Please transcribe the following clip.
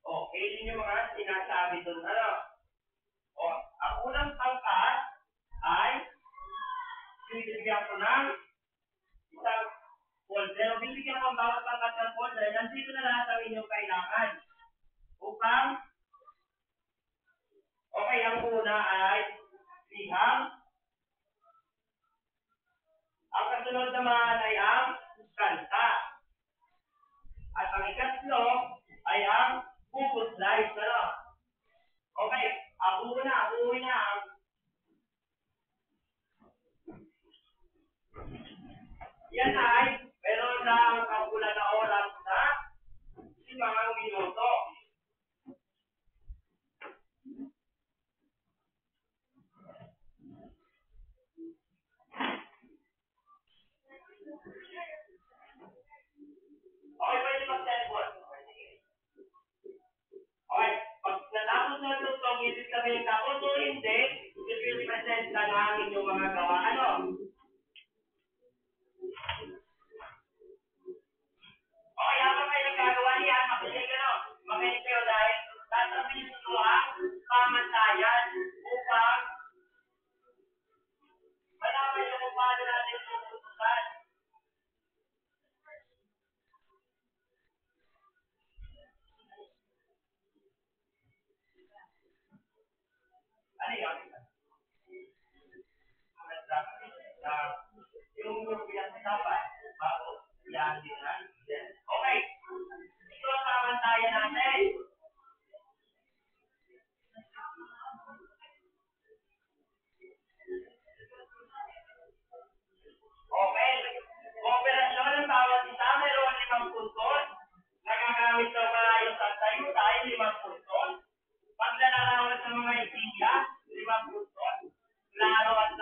Okay, yun yung mga sinasabi doon. Ano? O, ang unang pangkat ay bibigyan ko ng isang folder. O bibigyan ko ang bawat pangkat ng folder. Nandito na lahat ang inyong kailangan. Upang, okay, ang una ay sihang. Ang kasunod naman ay ang kanta. At ang ikatlo ay ang focus light. Ano? Okay, abuhin na. Yan ay meron lang kabulan na oras na 5 minuto. Okay, pwede mag-telepon. Okay, pag natapos na ito, ibig sabihin tapos o hindi, i-present na lang inyong mga gawa. Ano? Okay, habang kayo nagagawa niyan, makinig kayo dahil sasabihin ko ang pamantayan upang malaman niyo kung paano natin puputusan. Ano yun? Yung pinag-usapan, bago yan din na. Okay, ito ang pamantayan natin. Okay, operasyon ng bawat isa meron 5 puntos. Nagagamit ng maayos at tayo tayo 5 puntos. Paglalarawan sa mga isiya, 5 puntos. Laro at